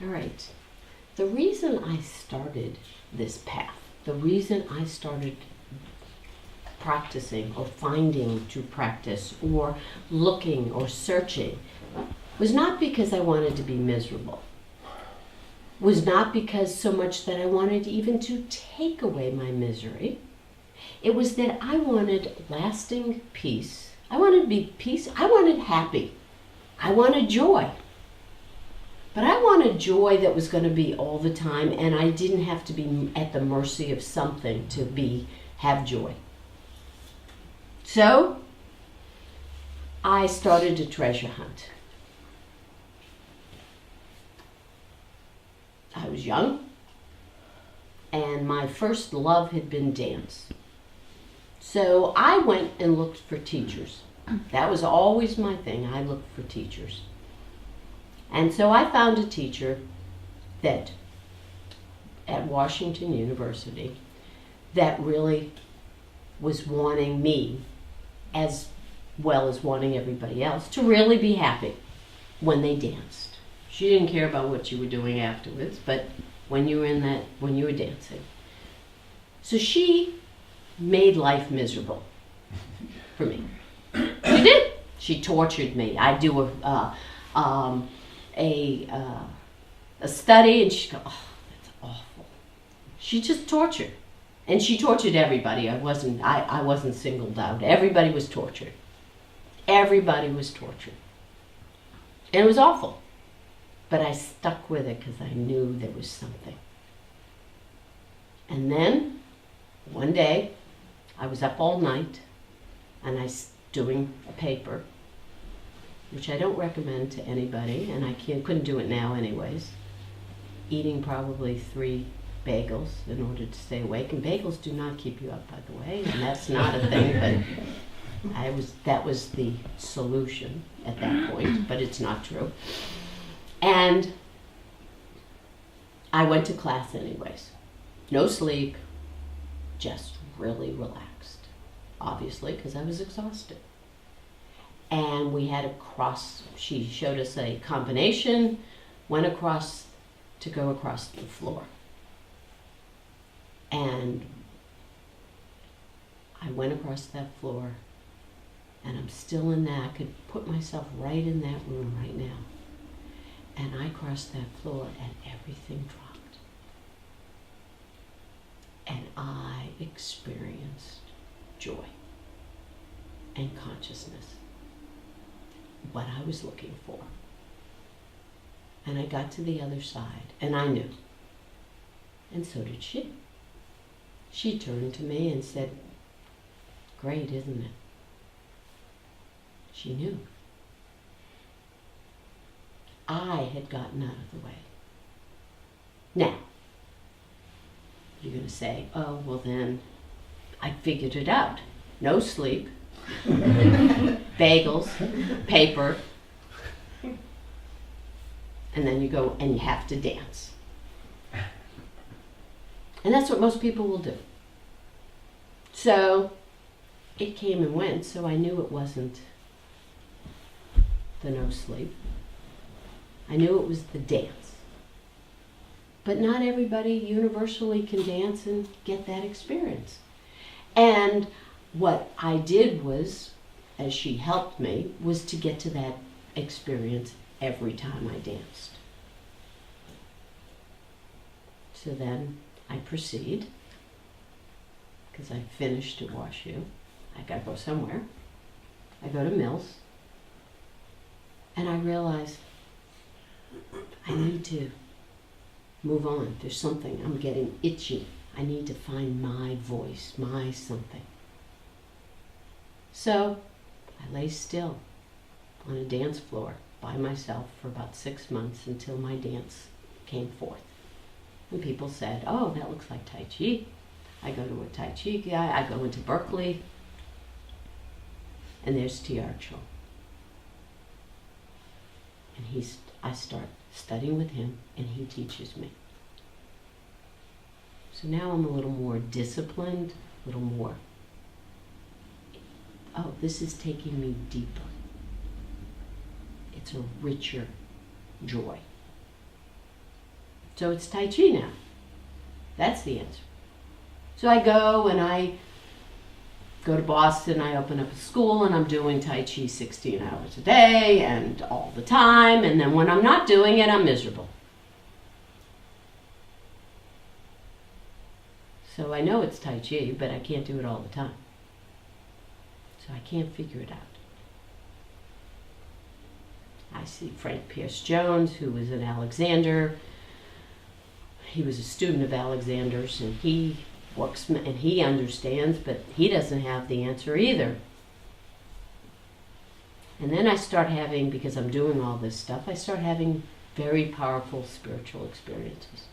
All right. The reason I started this path, the reason I started practicing or finding to practice or looking or searching was not because I wanted to be miserable. Was not because so much that I wanted even to take away my misery. It was that I wanted lasting peace. I wanted to be peace. I wanted happy. I wanted joy. But I wanted joy that was going to be all the time, and I didn't have to be at the mercy of something to have joy. So I started a treasure hunt. I was young, and my first love had been dance. So I went and looked for teachers. That was always my thing. I looked for teachers. And so I found a teacher that at Washington University that really was wanting me, as well as wanting everybody else, to really be happy when they danced. She didn't care about what you were doing afterwards, but when you were dancing. So she made life miserable for me. She did. She tortured me. I'd do a study, and she'd go, "Oh, that's awful." She just tortured, and she tortured everybody. I wasn't singled out. Everybody was tortured. Everybody was tortured, and it was awful. But I stuck with it because I knew there was something. And then one day, I was up all night, and I was doing a paper, which I don't recommend to anybody, and I couldn't do it now anyways. Eating probably 3 bagels in order to stay awake, and bagels do not keep you up, by the way, and that's not a thing, but that was the solution at that point, but it's not true. And I went to class anyways. No sleep, just really relaxed, obviously, because I was exhausted. And we had she showed us a combination, went across to go across the floor. And I went across that floor, and I'm still in that. I could put myself right in that room right now. And I crossed that floor, and everything dropped. And I experienced joy and consciousness, what I was looking for. And I got to the other side, and I knew. And so did she. She turned to me and said, "Great, isn't it?" She knew. I had gotten out of the way. Now, you're going to say, "Oh, well then, I figured it out. No sleep, bagels, paper, and then you go and you have to dance." And that's what most people will do. So it came and went, so I knew it wasn't the no sleep. I knew it was the dance. But not everybody universally can dance and get that experience. And what I did was, as she helped me, was to get to that experience every time I danced. So then I proceed, because I finished at WashU. I gotta go somewhere. I go to Mills, and I realize I need to move on. There's something. I'm getting itchy. I need to find my voice, my something. So I lay still on a dance floor by myself for about 6 months until my dance came forth. And people said, "Oh, that looks like Tai Chi." I go to a Tai Chi guy. I go into Berkeley, and there's Tiarcho. And I start studying with him, and he teaches me. So now I'm a little more disciplined, a little more, oh, this is taking me deeper. It's a richer joy. So it's Tai Chi now. That's the answer. So I go and I go to Boston, I open up a school, and I'm doing Tai Chi 16 hours a day and all the time, and then when I'm not doing it, I'm miserable. So I know it's Tai Chi, but I can't do it all the time. So I can't figure it out. I see Frank Pierce Jones, who was an Alexander. He was a student of Alexander's, and he works and he understands, but he doesn't have the answer either. And then I start having, because I'm doing all this stuff, I start having very powerful spiritual experiences.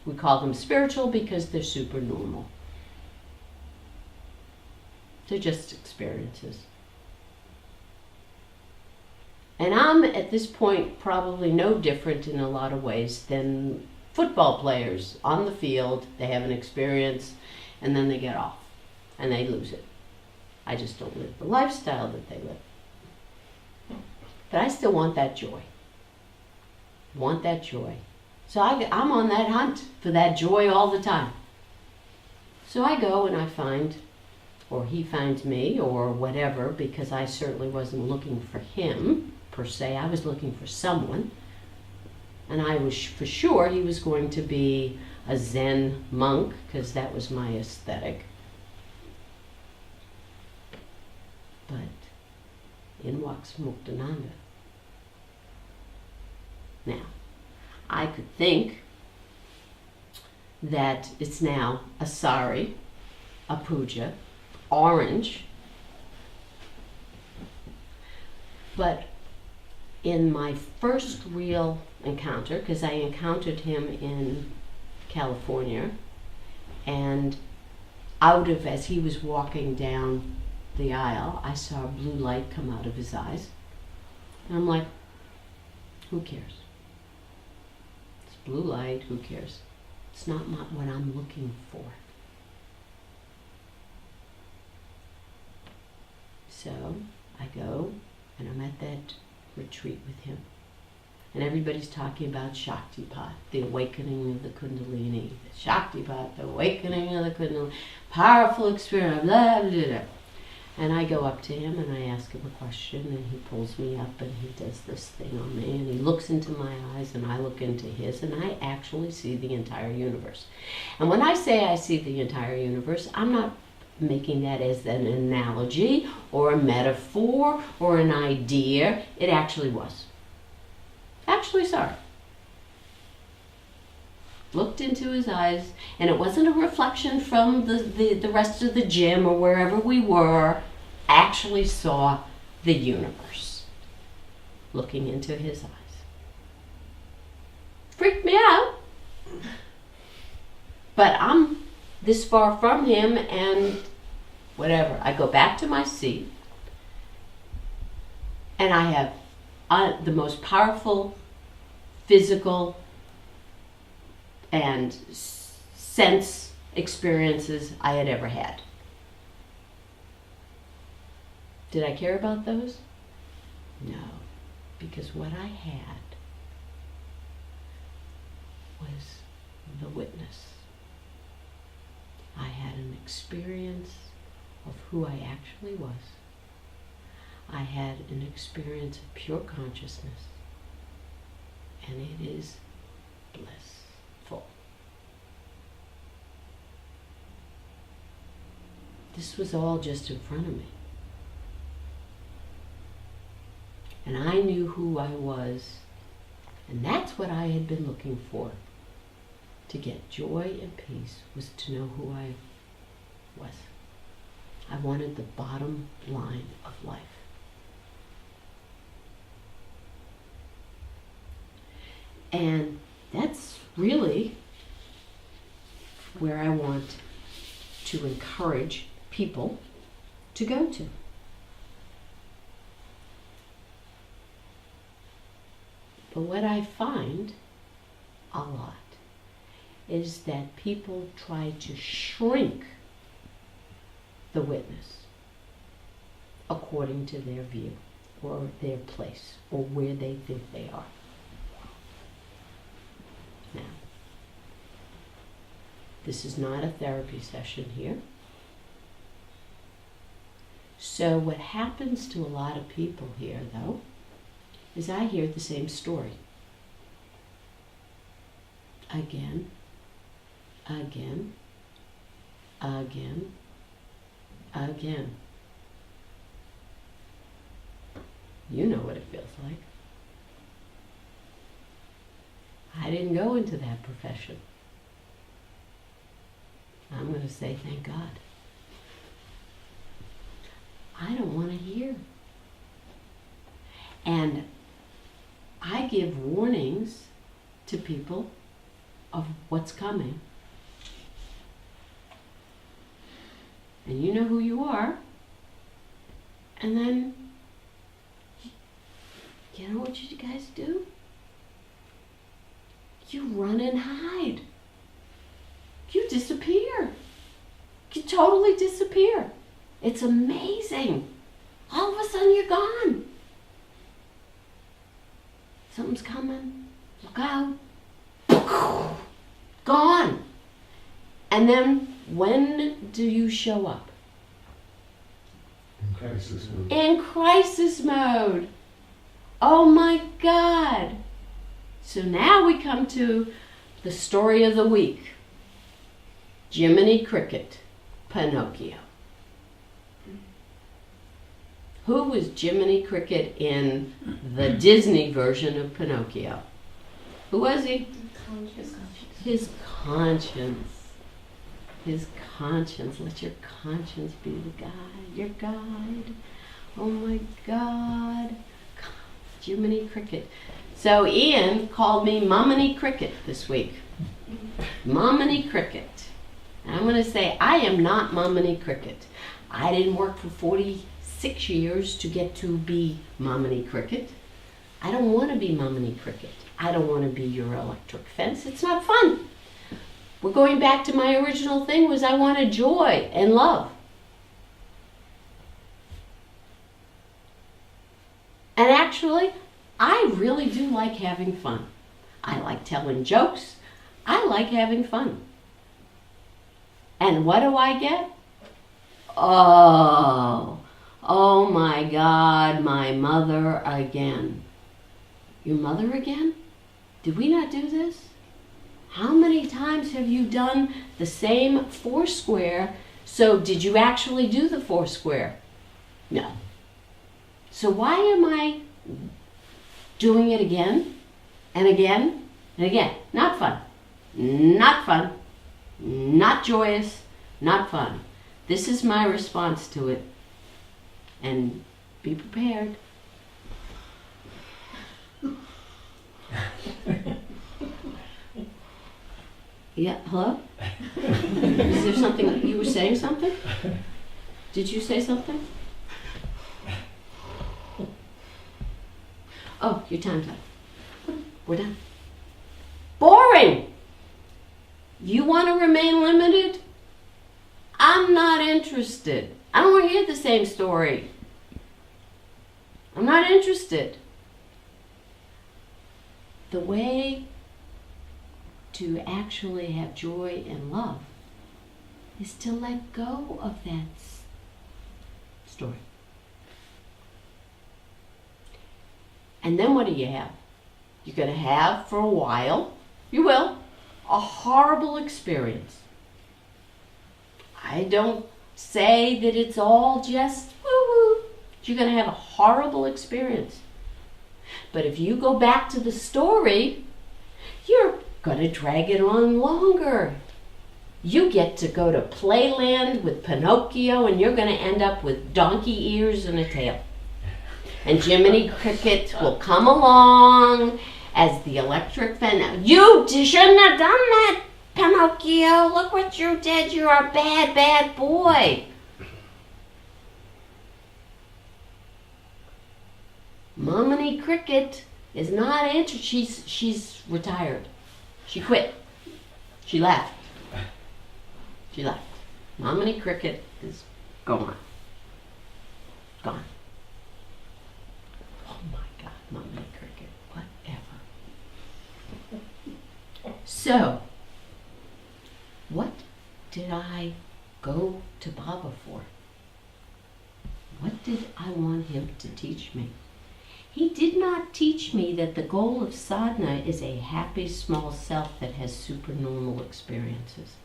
We call them spiritual because they're super normal. They're just experiences. And I'm, at this point, probably no different in a lot of ways than football players on the field. They have an experience, and then they get off, and they lose it. I just don't live the lifestyle that they live. But I still want that joy. Want that joy. So I'm on that hunt for that joy all the time. So I go and I find, or he finds me, or whatever, because I certainly wasn't looking for him, per se. I was looking for someone. And I was for sure he was going to be a Zen monk, because that was my aesthetic. But in walks Muktananda. Now, I could think that it's now a sari, a puja, orange. But in my first real encounter, because I encountered him in California, and as he was walking down the aisle, I saw a blue light come out of his eyes. And I'm like, who cares? It's blue light, who cares? It's not what I'm looking for. So I go and I'm at that retreat with him. And everybody's talking about Shaktipat, the awakening of the Kundalini. The Shaktipat, the awakening of the Kundalini. Powerful experience, blah, blah, blah. And I go up to him and I ask him a question, and he pulls me up and he does this thing on me, and he looks into my eyes and I look into his, and I actually see the entire universe. And when I say I see the entire universe, I'm not making that as an analogy or a metaphor or an idea. It actually was. Actually saw it. Looked into his eyes, and it wasn't a reflection from the rest of the gym or wherever we were. Actually saw the universe looking into his eyes. Freaked me out. But I'm this far from him, and whatever. I go back to my seat, and I have the most powerful physical and sense experiences I had ever had. Did I care about those? No, because what I had was the witness. I had an experience of who I actually was. I had an experience of pure consciousness, and it is blissful. This was all just in front of me. And I knew who I was, and that's what I had been looking for. To get joy and peace was to know who I was. I wanted the bottom line of life. And that's really where I want to encourage people to go to. But what I find a lot is that people try to shrink the witness according to their view or their place or where they think they are. This is not a therapy session here. So what happens to a lot of people here, though, is I hear the same story. Again, again, again, again. You know what it feels like. I didn't go into that profession. I'm going to say thank God. I don't want to hear. And I give warnings to people of what's coming. And you know who you are. And then, you know what you guys do? You run and hide. You disappear. You totally disappear. It's amazing. All of a sudden you're gone. Something's coming. Look out. Gone. And then when do you show up? In crisis mode. In crisis mode. Oh my God. So now we come to the story of the week. Jiminy Cricket, Pinocchio. Who was Jiminy Cricket in the Disney version of Pinocchio? Who was he? His conscience. His conscience. Let your conscience be the guide, your guide. Oh my God. Jiminy Cricket. So Ian called me Mumminy Cricket this week. Mumminy Cricket. And I'm going to say I am not Mumminy Cricket. I didn't work for 46 years to get to be Mumminy Cricket. I don't want to be Mumminy Cricket. I don't want to be your electric fence. It's not fun. We're going back to my original thing was I wanted joy and love. And actually, I really do like having fun. I like telling jokes. I like having fun. And what do I get? Oh my God, my mother again. Your mother again? Did we not do this? How many times have you done the same foursquare? So did you actually do the foursquare? No. So why am I doing it again and again and again? Not fun. Not fun. Not joyous. Not fun. This is my response to it. And be prepared. Yeah, hello? Is there something, you were saying something? Did you say something? Oh, your time's up. We're done. Boring! You want to remain limited? I'm not interested. I don't want to hear the same story. I'm not interested. The way to actually have joy and love is to let go of that story. And then what do you have? You're going to have for a while, you will, a horrible experience. I don't say that it's all just woo-woo. You're going to have a horrible experience. But if you go back to the story, you're going to drag it on longer. You get to go to Playland with Pinocchio and you're going to end up with donkey ears and a tail. And Jiminy Cricket will come along as the electric fence. You shouldn't have done that, Pinocchio. Look what you did. You're a bad, bad boy. Mumminy Cricket is not interested. She's retired. She quit. She left. She left. Mumminy Cricket is gone. Gone. Oh my God, Mumminy Cricket, whatever. So, what did I go to Baba for? What did I want him to teach me? He did not teach me that the goal of sadhana is a happy small self that has supernormal experiences.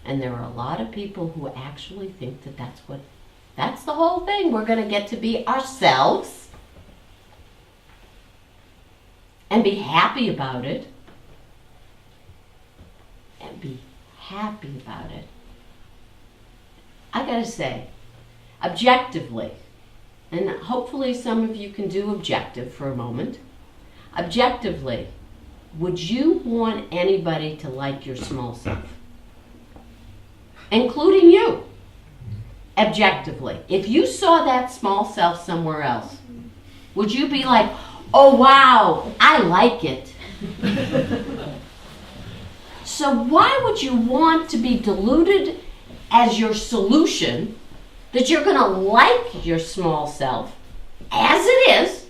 And there are a lot of people who actually think that that's the whole thing. We're going to get to be ourselves and be happy about it. And be happy about it. I got to say, objectively, and hopefully some of you can do objective for a moment. Objectively, would you want anybody to like your small self? Including you. Objectively. If you saw that small self somewhere else, would you be like, oh wow, I like it? So why would you want to be deluded as your solution that you're going to like your small self as it is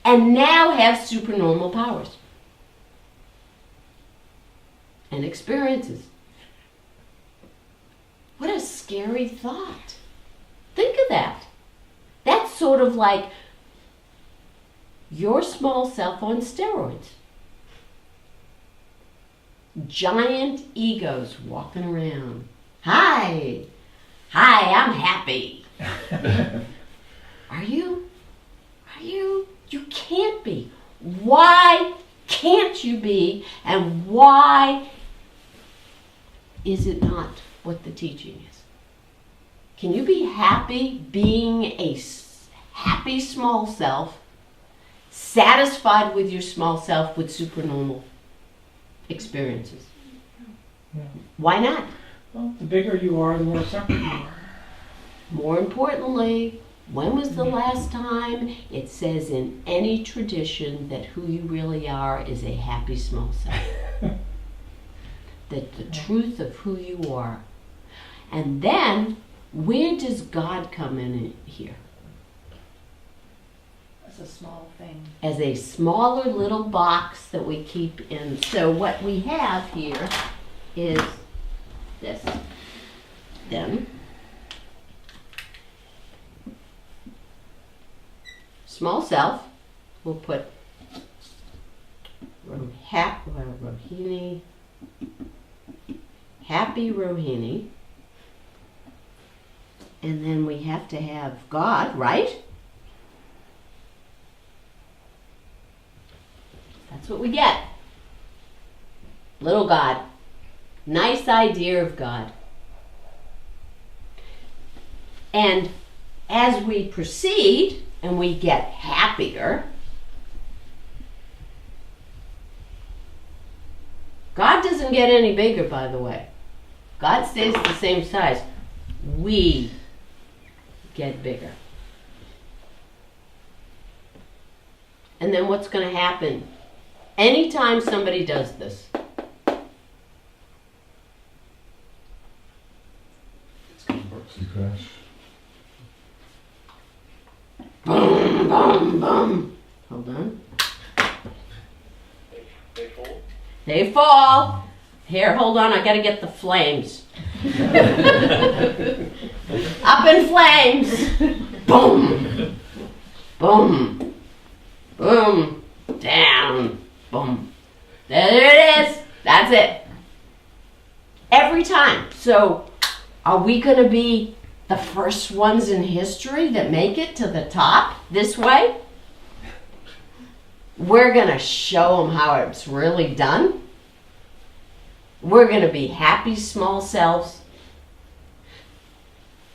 and now have supernormal powers and experiences? What a scary thought. Think of that. That's sort of like your small self on steroids. Giant egos walking around. Hi, I'm happy. Are you? You can't be. Why can't you be? And why is it not what the teaching is? Can you be happy being a happy small self, satisfied with your small self with supernormal experiences? Yeah. Why not? Well, the bigger you are, the more separate you are. More importantly, when was the last time it says in any tradition that who you really are is a happy small self? That the truth of who you are. And then, where does God come in here? As a small thing. As a smaller little box that we keep in. So what we have here is this. Then, small self, we'll put Rohini, happy Rohini, and then we have to have God, right? That's what we get. Little God. Nice idea of God. And as we proceed and we get happier, God doesn't get any bigger, by the way. God stays the same size. We get bigger. And then what's going to happen? Anytime somebody does this, You crash. boom, boom, boom. Hold on. They fall. They fall. Here, hold on, I gotta get the flames. Up in flames. Boom. Boom. Boom. Down. Boom. There it is. That's it. Every time. So, are we gonna be the first ones in history that make it to the top this way? We're gonna show them how it's really done. We're going to be happy small selves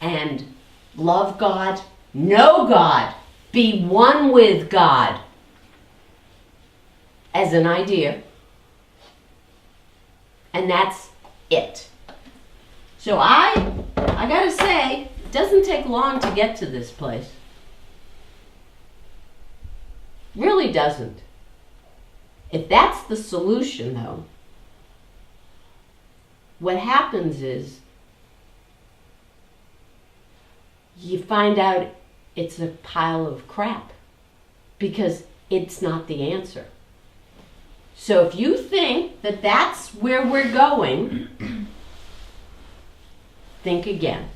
and love God, know God, be one with God as an idea. And that's it. So I got to say, it doesn't take long to get to this place. Really doesn't. If that's the solution, though, what happens is you find out it's a pile of crap because it's not the answer. So if you think that that's where we're going, think again.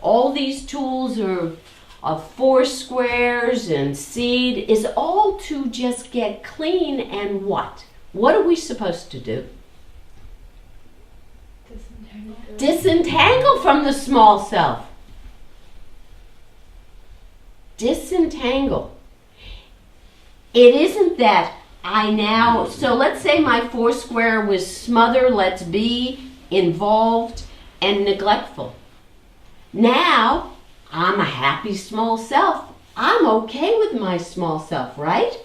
All these tools of four squares and seed is all to just get clean and what? What are we supposed to do? Disentangle from the small self. Disentangle. It isn't that I now, so let's say my four square was smother, let's be, involved, and neglectful. Now, I'm a happy small self. I'm okay with my small self, right?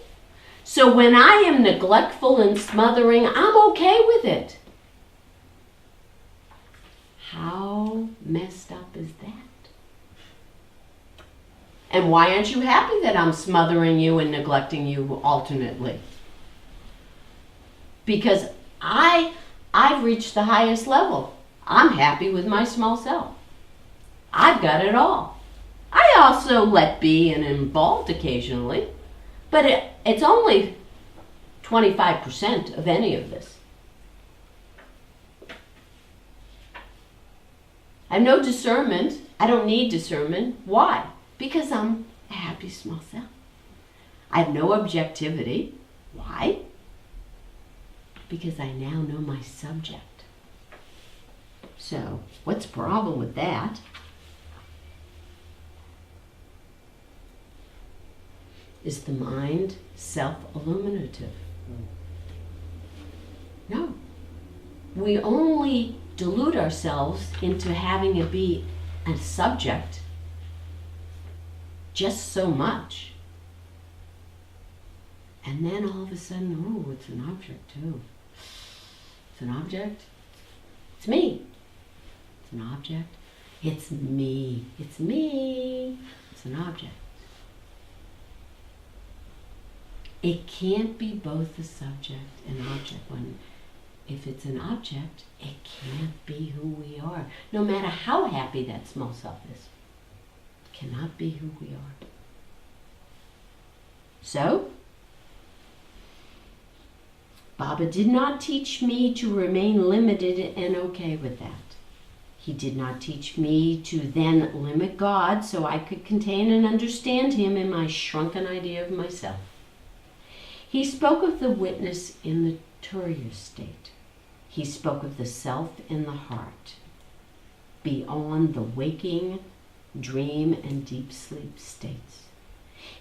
So when I am neglectful and smothering, I'm okay with it. How messed up is that? And why aren't you happy that I'm smothering you and neglecting you alternately? Because I've reached the highest level. I'm happy with my small self. I've got it all. I also let be and involved occasionally, but it's only 25% of any of this. I have no discernment. I don't need discernment. Why? Because I'm a happy small self. I have no objectivity. Why? Because I now know my subject. So, what's the problem with that? Is the mind self-illuminative? No. We only delude ourselves into having it be a subject just so much. And then all of a sudden, oh, it's an object too. It's an object. It's me. It's an object. It's me. It's me. It's an object. It can't be both a subject and object. If it's an object, it can't be who we are. No matter how happy that small self is. It cannot be who we are. So, Baba did not teach me to remain limited and okay with that. He did not teach me to then limit God so I could contain and understand Him in my shrunken idea of myself. He spoke of the witness in the Turiya state. He spoke of the self in the heart, beyond the waking, dream, and deep sleep states.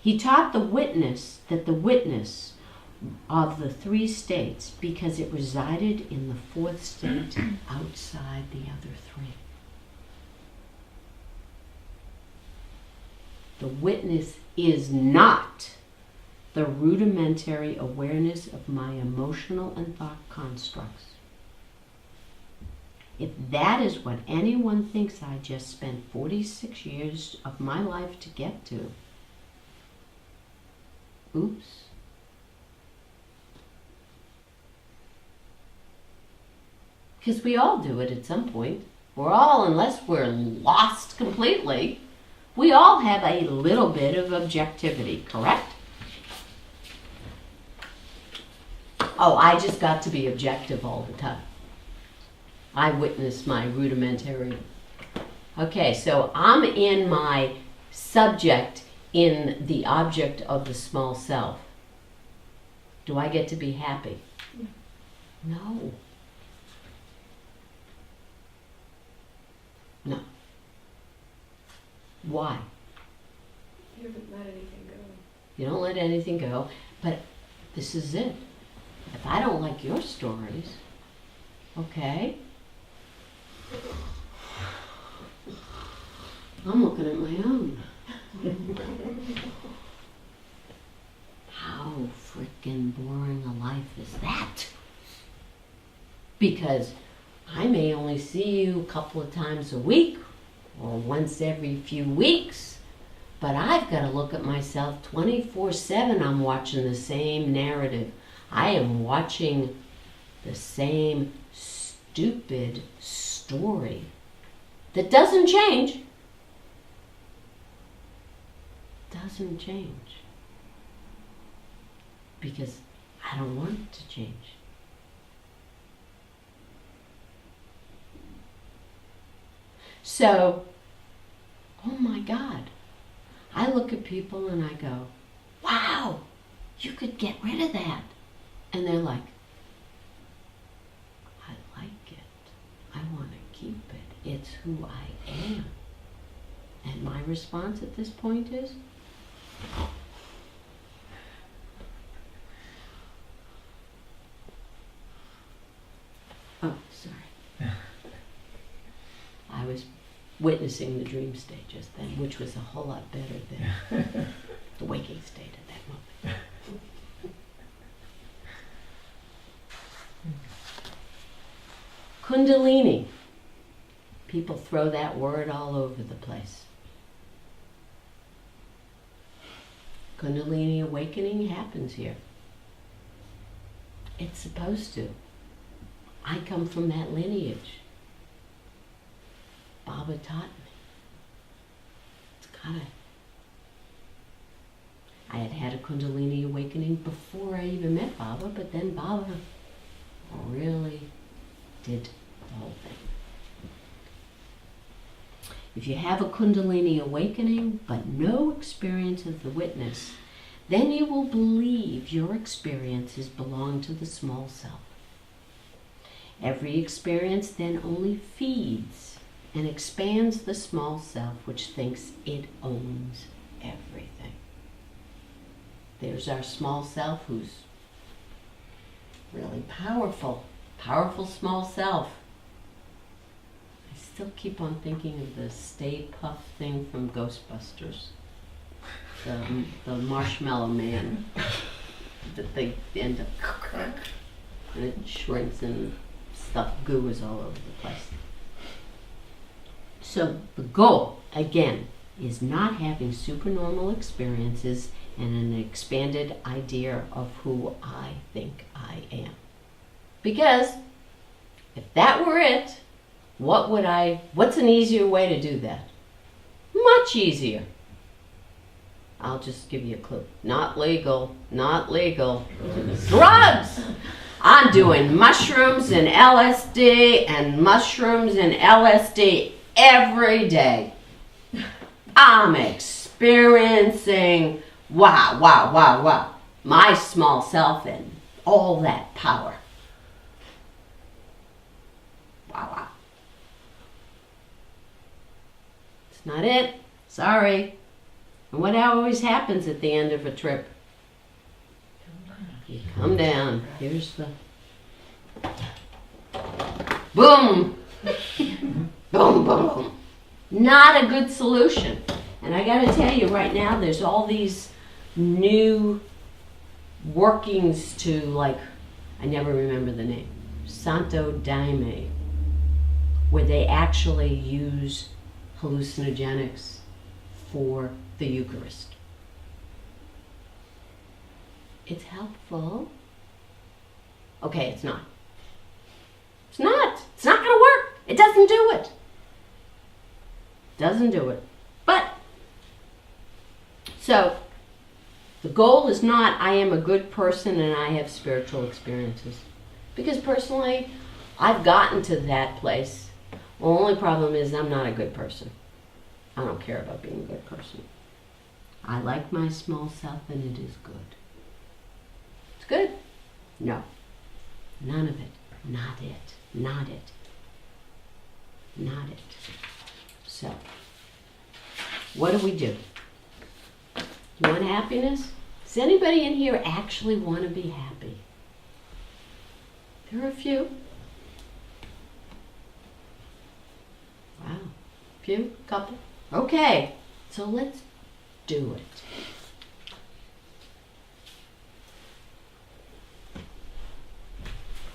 He taught the witness that the witness of the three states because it resided in the fourth state outside the other three. The witness is not the rudimentary awareness of my emotional and thought constructs. If that is what anyone thinks I just spent 46 years of my life to get to, oops. Because we all do it at some point. We're all, unless we're lost completely, we all have a little bit of objectivity, correct? Oh, I just got to be objective all the time. I witness my rudimentary. Okay, so I'm in my subject in the object of the small self. Do I get to be happy? No. No. Why? You haven't let anything go. You don't let anything go, but this is it. If I don't like your stories, okay, I'm looking at my own. How freaking boring a life is that? Because I may only see you a couple of times a week or once every few weeks, but I've got to look at myself 24/7. I'm watching the same narrative. I am watching the same stupid story that doesn't change. Doesn't change. Because I don't want it to change. So, oh my God, I look at people and I go, wow, you could get rid of that. And they're like, I like it. I want to keep it. It's who I am. And my response at this point is, oh, sorry. I was witnessing the dream state just then, which was a whole lot better than the waking state at that moment. Kundalini. People throw that word all over the place. Kundalini awakening happens here. It's supposed to. I come from that lineage. Baba taught me. It's gotta. I had a Kundalini awakening before I even met Baba, but then Baba really did the whole thing. If you have a Kundalini awakening but no experience of the witness, then you will believe your experiences belong to the small self. Every experience then only feeds and expands the small self, which thinks it owns everything. There's our small self who's really powerful. Powerful small self. I still keep on thinking of the Stay Puft thing from Ghostbusters. The marshmallow man that they end up and it shrinks and stuff, goo is all over the place. So the goal, again, is not having supernormal experiences and an expanded idea of who I think I am. Because if that were it, what's an easier way to do that? Much easier. I'll just give you a clue. Not legal, not legal. Drugs! I'm doing mushrooms and LSD every day. I'm experiencing wow. My small self and all that power. Wow. It's not it. Sorry. And what always happens at the end of a trip? You come down. Here's the boom. Boom. Not a good solution. And I gotta tell you right now, there's all these new workings to, like, I never remember the name, Santo Daime, where they actually use hallucinogenics for the Eucharist. It's helpful. Okay, it's not. It's not gonna work. It doesn't do it. But, so, the goal is not I am a good person and I have spiritual experiences. Because personally, I've gotten to that place. The only problem is I'm not a good person. I don't care about being a good person. I like my small self and it is good. It's good? No. None of it. Not it. So, what do? You want happiness? Does anybody in here actually want to be happy? There are a few. Wow. Few? Couple? Okay. So let's do it.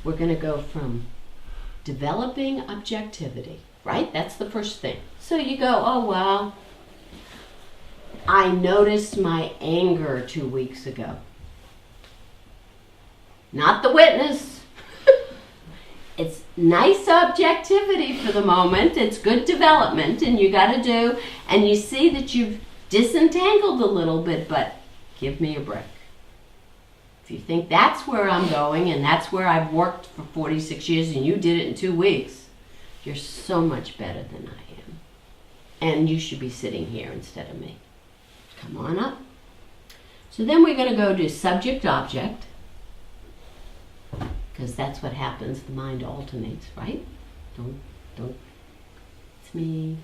We're going to go from developing objectivity, right? That's the first thing. So you go, oh, well, I noticed my anger 2 weeks ago. Not the witness. It's nice objectivity for the moment. It's good development, and you got to do, and you see that you've disentangled a little bit, but give me a break. If you think that's where I'm going and that's where I've worked for 46 years and you did it in 2 weeks, you're so much better than I am. And you should be sitting here instead of me. Come on up. So then we're going to go to subject-object, because that's what happens. The mind alternates, right? Don't. It's me,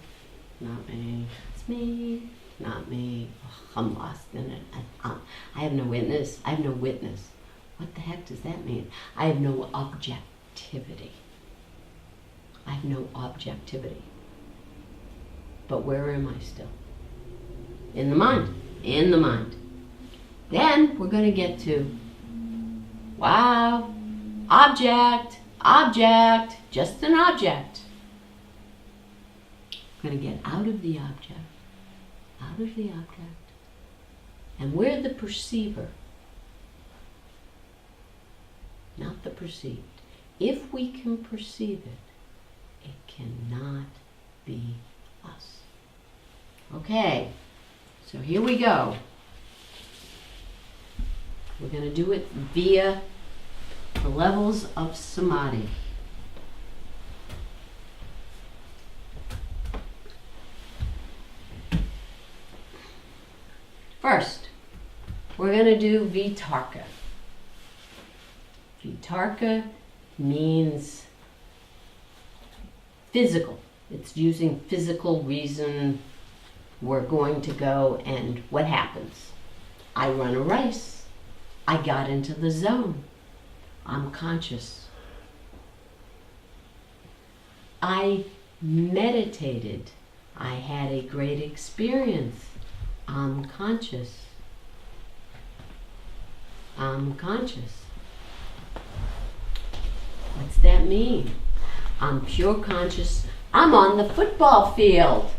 not me. It's me, not me. Oh, I'm lost in it. I have no witness. I have no witness. What the heck does that mean? I have no objectivity. I have no objectivity. But where am I still? In the mind. In the mind. Then we're going to get to, wow, object, just an object. We're going to get out of the object, and we're the perceiver, not the perceived. If we can perceive it, it cannot be us. Okay, so here we go. We're going to do it via the levels of samadhi. First, we're going to do vitarka. Vitarka means physical. It's using physical reason. We're going to go, and what happens? I run a race. I got into the zone. I'm conscious. I meditated. I had a great experience. I'm conscious. I'm conscious. What's that mean? I'm pure conscious. I'm on the football field.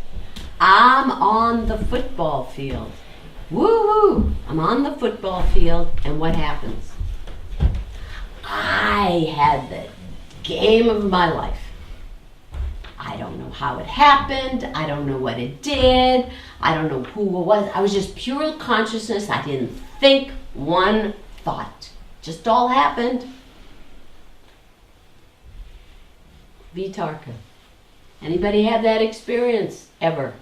I'm on the football field. Woo-hoo! I'm on the football field, and what happens? I had the game of my life. I don't know how it happened. I don't know what it did. I don't know who it was. I was just pure consciousness. I didn't think one thought. Just all happened. Vitarka. Anybody have that experience ever?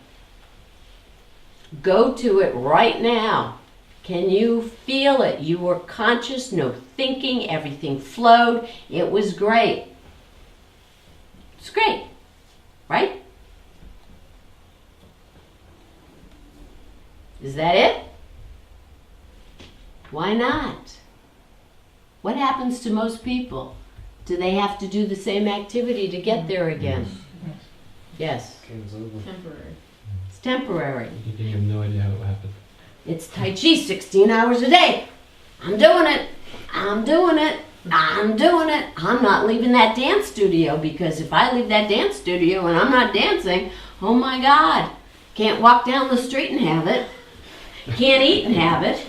Go to it right now. Can you feel it? You were conscious, no thinking, everything flowed. It was great. It's great, right? Is that it? Why not? What happens to most people? Do they have to do the same activity to get there again? Yes. Game's over. Temporary. It's temporary. You have no idea how it happened. It's Tai Chi 16 hours a day. I'm doing it. I'm doing it. I'm doing it. I'm not leaving that dance studio, because if I leave that dance studio and I'm not dancing, oh my God. Can't walk down the street and have it. Can't eat and have it.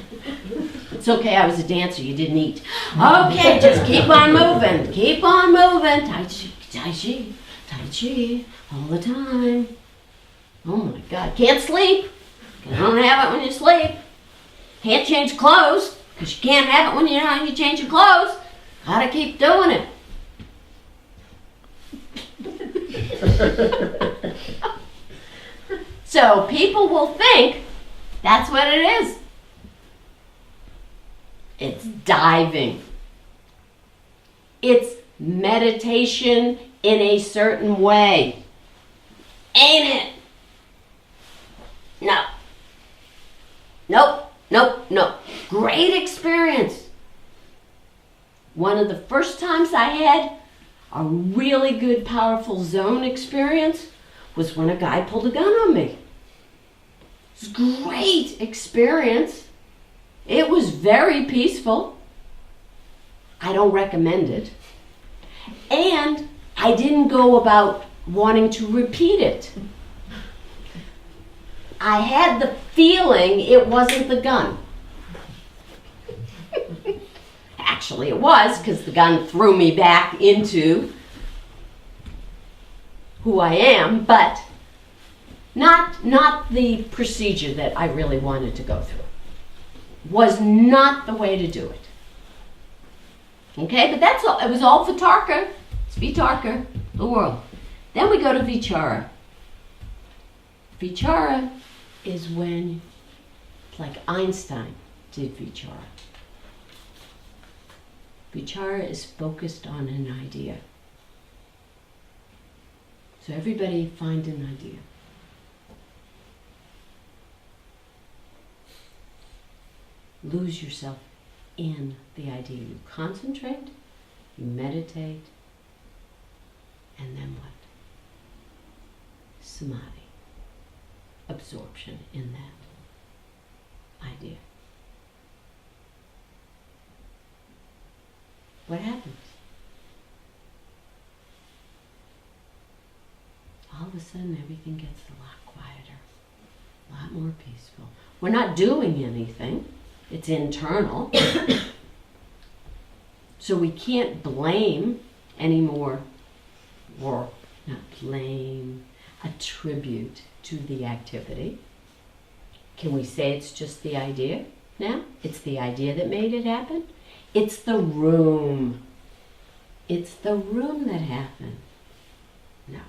It's okay, I was a dancer, you didn't eat. Okay, just keep on moving. Keep on moving. Tai Chi, Tai Chi, Tai Chi, all the time. Oh my God, can't sleep. You don't have it when you sleep. Can't change clothes, because you can't have it when you change your clothes. Gotta keep doing it. So people will think that's what it is. It's diving. It's meditation in a certain way. Ain't it? No. Nope, nope, nope. Great experience. One of the first times I had a really good, powerful zone experience was when a guy pulled a gun on me. It was a great experience. It was very peaceful. I don't recommend it. And I didn't go about wanting to repeat it. I had the feeling it wasn't the gun. Actually, it was, because the gun threw me back into who I am, but not the procedure that I really wanted to go through. Was not the way to do it. Okay, but that's all. It was all Vitarka. It's Vitarka, the world. Then we go to Vichara. Vichara is when, like Einstein did Vichara. Vichara is focused on an idea. So everybody find an idea. Lose yourself in the idea. You concentrate, you meditate, and then what? Samadhi. Absorption in that idea. What happens? All of a sudden everything gets a lot quieter, a lot more peaceful. We're not doing anything. It's internal. So we can't blame anymore, or not blame, attribute to the activity. Can we say it's just the idea now? It's the idea that made it happen? It's the room. It's the room that happened. No.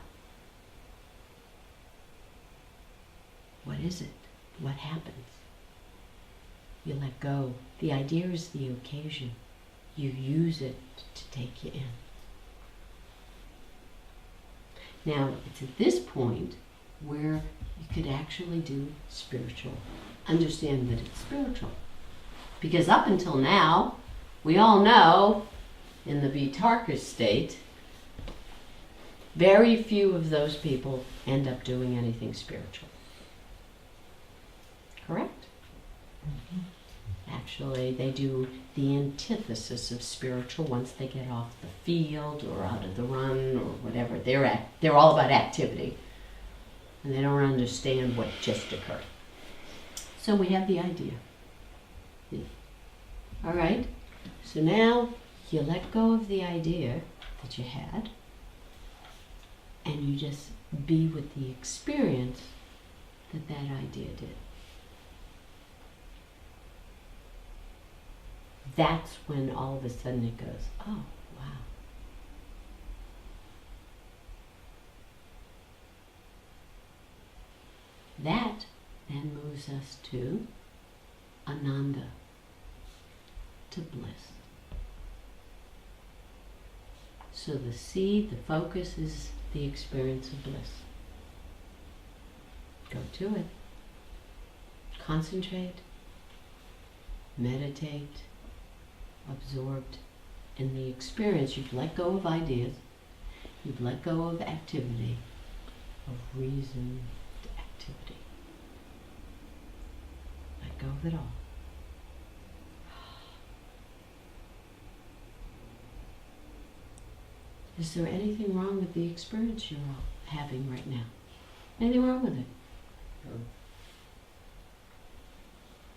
What is it? What happens? You let go. The idea is the occasion. You use it to take you in. Now, it's at this point where you could actually do spiritual. Understand that it's spiritual. Because up until now, we all know, in the Vitarka state, very few of those people end up doing anything spiritual. Correct? Actually, they do the antithesis of spiritual once they get off the field or out of the run or whatever. They're all about activity. And they don't understand what just occurred. So we have the idea. All right? So now you let go of the idea that you had and you just be with the experience that that idea did. That's when all of a sudden it goes, oh, wow. That then moves us to Ananda, to bliss. So the seed, the focus is the experience of bliss. Go to it. Concentrate, meditate, absorbed in the experience. You've let go of ideas. You've let go of activity, of reason to activity. Let go of it all. Is there anything wrong with the experience you're all having right now? Anything wrong with it? No.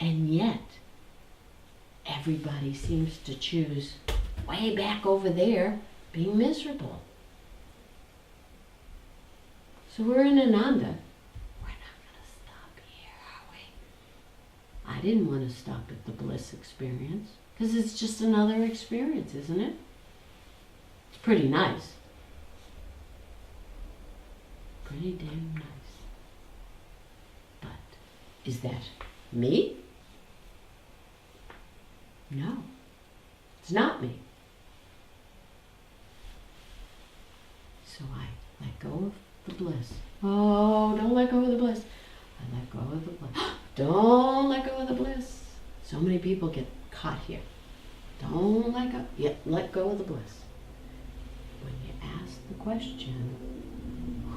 And yet, everybody seems to choose way back over there being miserable. So we're in Ananda. We're not going to stop here, are we? I didn't want to stop at the bliss experience because it's just another experience, isn't it? It's pretty nice. Pretty damn nice. But is that me? No, it's not me. So I let go of the bliss. Oh, don't let go of the bliss. I let go of the bliss. Don't let go of the bliss. So many people get caught here. Don't let go. Yeah, let go of the bliss. When you ask the question,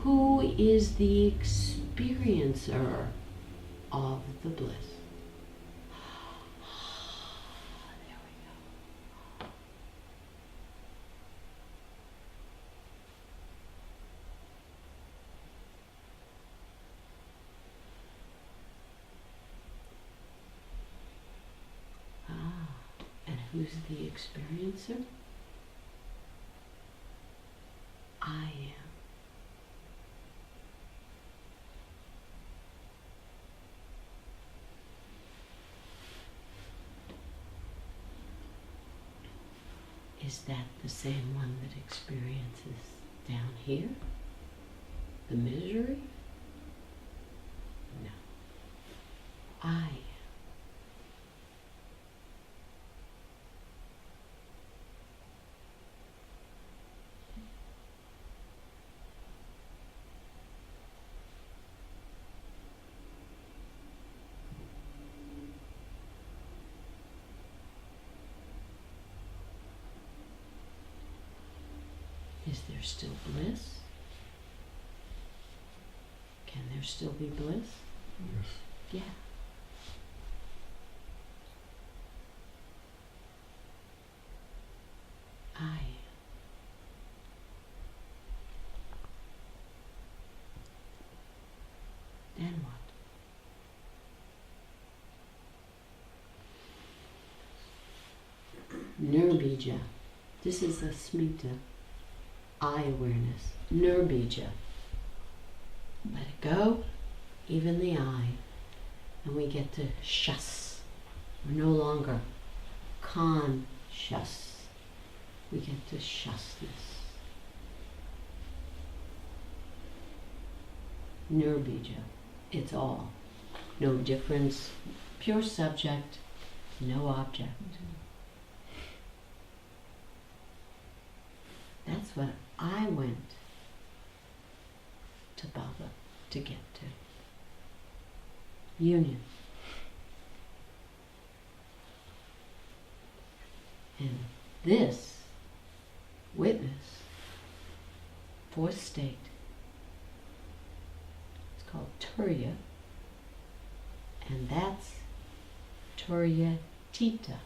who is the experiencer of the bliss? Who's the experiencer? I am. Is that the same one that experiences down here? The misery? No. I. Is there still bliss? Can there still be bliss? Yes. Yeah. I. Then what? Nirbija. This is a smita. Eye awareness. Nirbija. Let it go, even the eye. And we get to shus. We're no longer conscious. We get to shusness. Nirbija. It's all. No difference. Pure subject, no object. That's what I went to Baba to get to. Union. And this witness, fourth state, it's called Turya, and that's Turya Tita,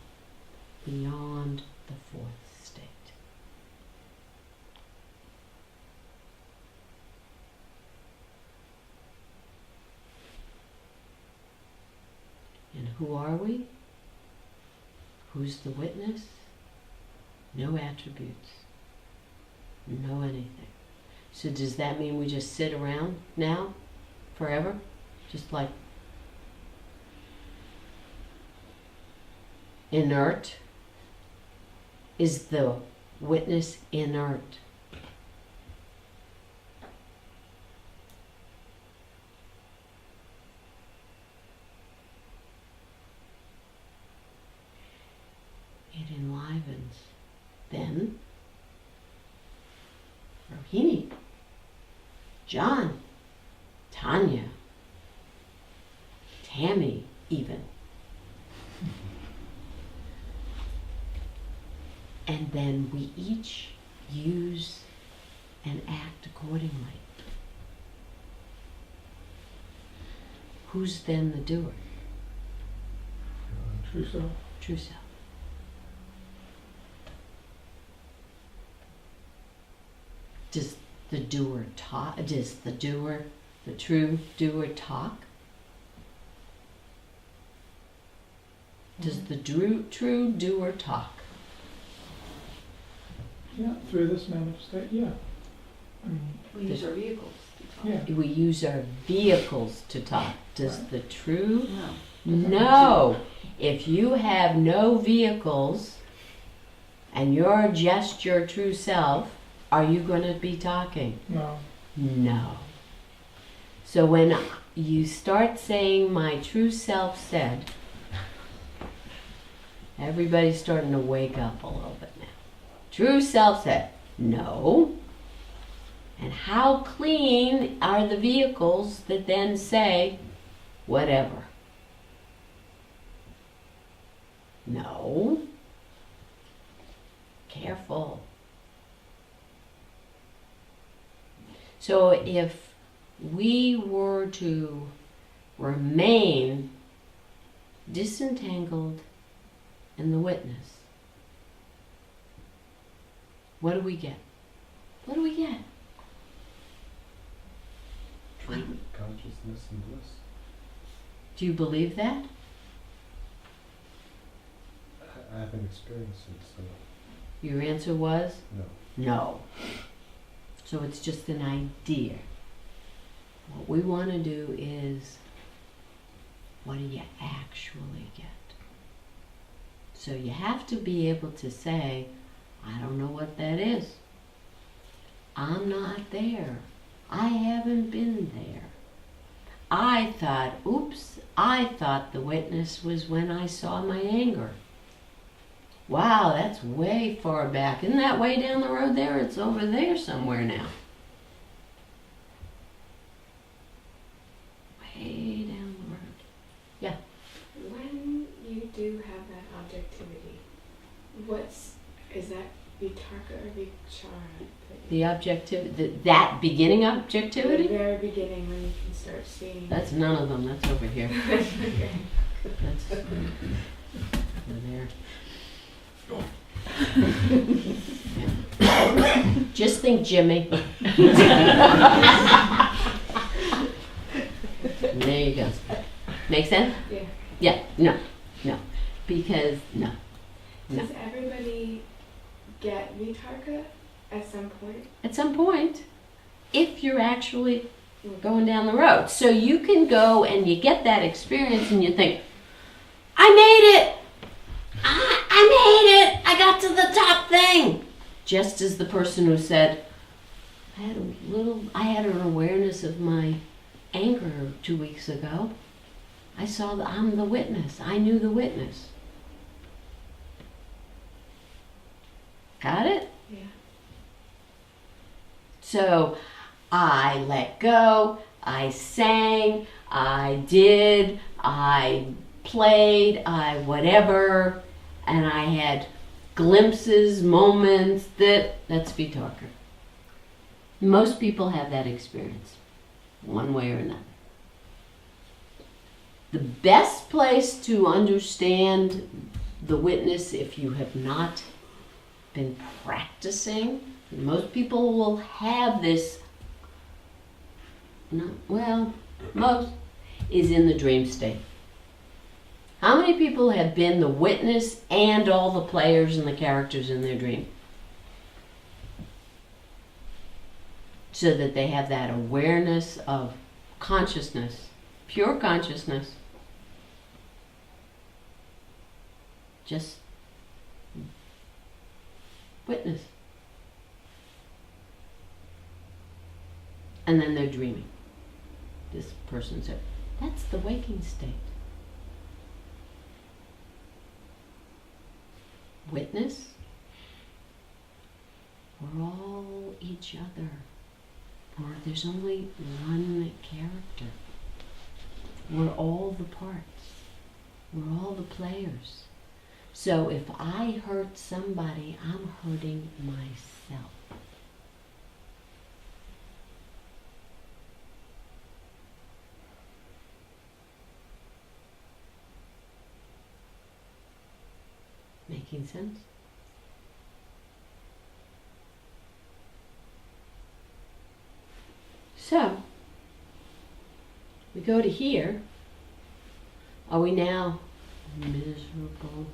beyond the fourth state. And who are we? Who's the witness? No attributes. No anything. So does that mean we just sit around now? Forever? Just like inert? Is the witness inert? It enlivens. Then, Rohini, John, Tanya, Tammy even. And then we each use and act accordingly. Who's then the doer? True self. True self. Does the doer talk? Does the doer, the true doer, talk? Does the true doer talk? Yeah, through this mental state, yeah. I mean, We use our vehicles to talk. yeah. We use our vehicles to talk. Does Right. the true? No. No. If you have no vehicles and you're just your true self, are you going to be talking? No. No. So when you start saying my true self said, everybody's starting to wake up a little bit now. True self said, no. And how clean are the vehicles that then say, whatever? No. Careful. So if we were to remain disentangled in the witness, what do we get? What do we get? Truth, consciousness, and bliss. Do you believe that? I haven't experienced it, so Your answer was no. no. So it's just an idea. What we want to do is, what do you actually get? So you have to be able to say, I don't know what that is. I'm not there. I haven't been there. I thought the witness was when I saw my anger. Wow, that's way far back. Isn't that way down the road there? It's over there somewhere now. Way down the road. Yeah. When you do have that objectivity, is that vitarka or vichara? The objectivity, that beginning objectivity? The very beginning when you can start seeing. That's none of them. That's over here. Okay. That's over there. Yeah. Just think Jimmy. There you go. Make sense? Yeah. Yeah. No. Because, no. Does everybody get vitarka at some point? At some point, if you're actually going down the road. So you can go and you get that experience and you think, I made it! I made it! I got to the top thing! Just as the person who said, I had an awareness of my anger 2 weeks ago. I saw that I'm the witness. I knew the witness. Got it? Yeah. So I let go, I sang, I did, I played, I whatever, and I had glimpses, moments that's vitarka. Most people have that experience, one way or another. The best place to understand the witness, if you have not been practicing, most people will have this, most is in the dream state. How many people have been the witness and all the players and the characters in their dream? So that they have that awareness of consciousness, pure consciousness. Just witness. And then they're dreaming. This person said, that's the waking state. Witness, we're all each other. Or there's only one character. We're all the parts. We're all the players. So if I hurt somebody, I'm hurting myself. Making sense? So, we go to here. Are we now miserable,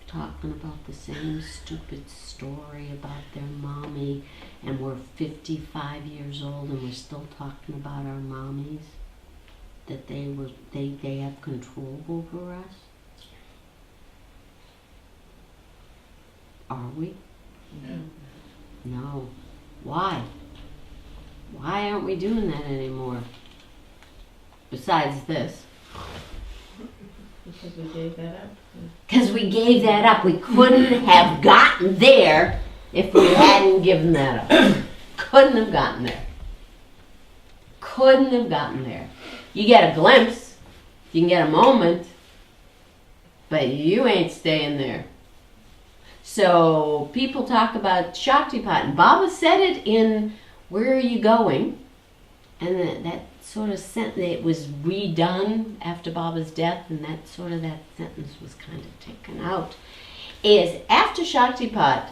talking about the same stupid story about their mommy, and we're 55 years old and we're still talking about our mommies? That they have control over us? Are we? No. Why? Why aren't we doing that anymore? Besides this. Because we gave that up. Because we gave that up. We couldn't have gotten there if we hadn't given that up. Couldn't have gotten there. Couldn't have gotten there. You get a glimpse. You can get a moment. But you ain't staying there. So people talk about Shaktipat, and Baba said it in Where Are You Going? And that sort of sentence, it was redone after Baba's death, and that sentence was kind of taken out. Is after Shaktipat,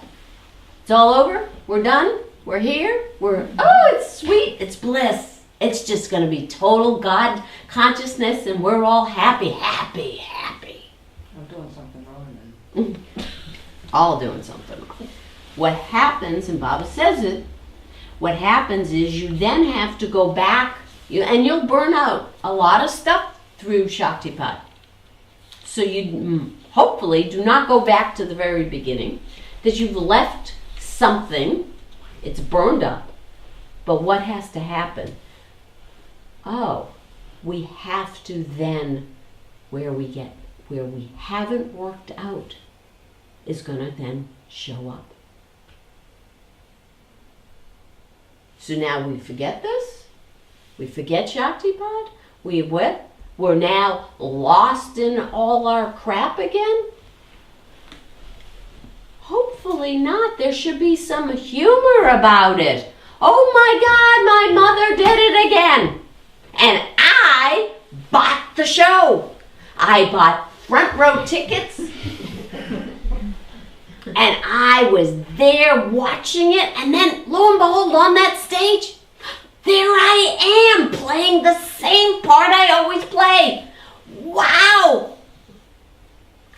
it's all over, we're done, we're here, it's sweet, it's bliss. It's just going to be total God consciousness, and we're all happy. I'm doing something wrong then. All doing something wrong. What happens, and Baba says it, what happens is you then have to go back, and you'll burn out a lot of stuff through Shaktipat. So you hopefully do not go back to the very beginning. that you've left something, it's burned up, but what has to happen? Oh, we have to then, where we haven't worked out is going to then show up. So now we forget this. We forget Shaktipad. We're now lost in all our crap again. Hopefully not. There should be some humor about it. Oh my God, my mother did it again. And I bought the show. I bought front row tickets. And I was there watching it. And then, lo and behold, on that stage, there I am playing the same part I always play. Wow.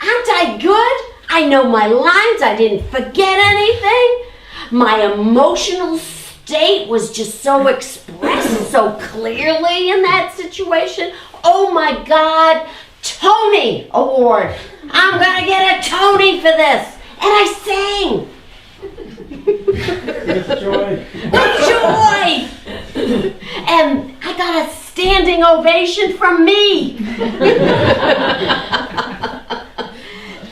Aren't I good? I know my lines. I didn't forget anything. My emotional state was just so expressed so clearly in that situation. Oh my God. Tony Award. I'm going to get a Tony for this. And I sang. With joy. With joy. And I got a standing ovation from me.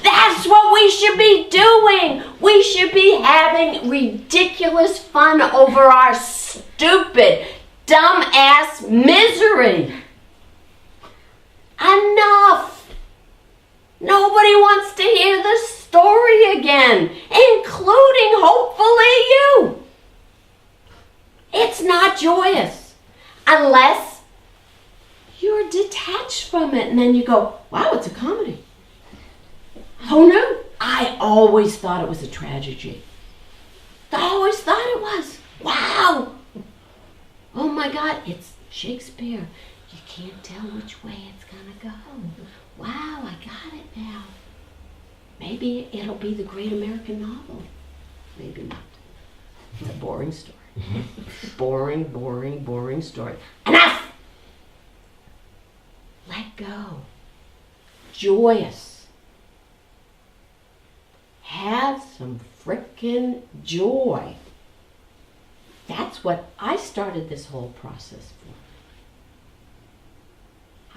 That's what we should be doing. We should be having ridiculous fun over our stupid, dumb-ass misery. Enough. Nobody wants to hear the story again, including hopefully you. It's not joyous unless you're detached from it and then you go, wow, it's a comedy. Oh no, I always thought it was a tragedy. I always thought it was. Wow. Oh my God, it's Shakespeare. You can't tell which way it's gonna go. Wow, I got it now. Maybe it'll be the great American novel. Maybe not. It's a boring story. Boring, boring, boring story. Enough! Let go. Joyous. Have some frickin' joy. That's what I started this whole process for.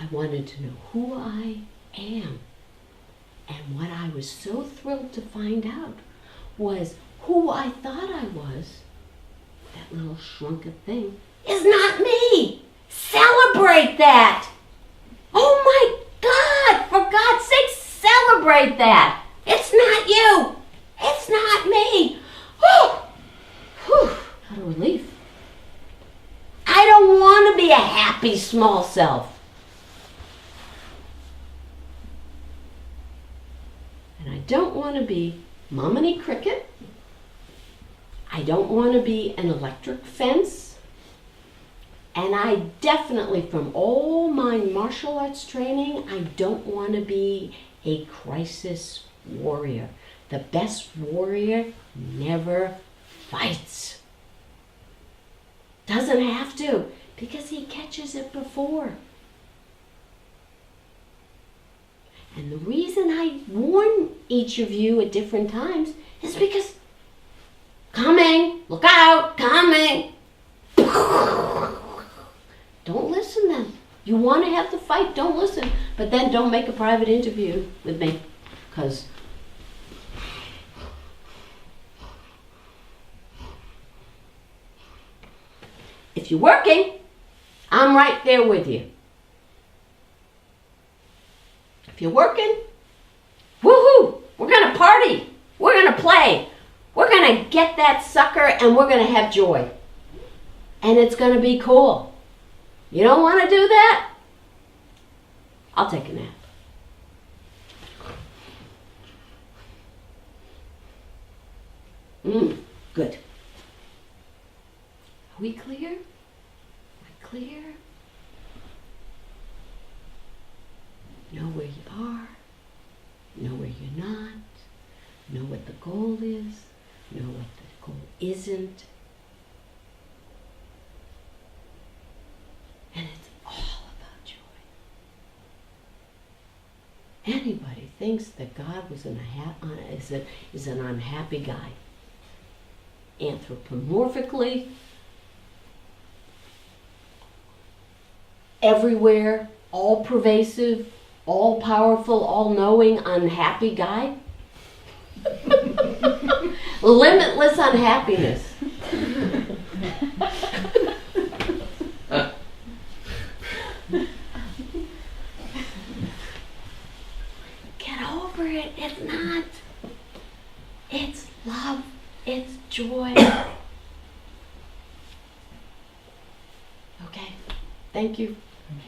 I wanted to know who I am. And what I was so thrilled to find out was who I thought I was, that little shrunken thing, is not me. Celebrate that. Oh my God, for God's sake, celebrate that. It's not you. It's not me. Whew. Whew. What a relief. I don't want to be a happy small self. And I don't want to be Mominy Cricket. I don't want to be an electric fence. And I definitely, from all my martial arts training, I don't want to be a crisis warrior. The best warrior never fights. Doesn't have to, because he catches it before. And the reason I warn each of you at different times is because coming, look out, coming. Don't listen then. You want to have the fight, don't listen. But then don't make a private interview with me, because if you're working, I'm right there with you. If you're working, woohoo, we're going to party. We're going to play. We're going to get that sucker and we're going to have joy. And it's going to be cool. You don't want to do that? I'll take a nap. Good. Are we clear? Am I clear? Know where you are. Know where you're not. Know what the goal is. Know what the goal isn't. And it's all about joy. anybody thinks that God was is an unhappy guy, anthropomorphically, everywhere, all pervasive, all powerful, all knowing, unhappy guy, limitless unhappiness. Get over it. It's not. It's love. It's joy. Okay. Thank you.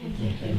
Thank you.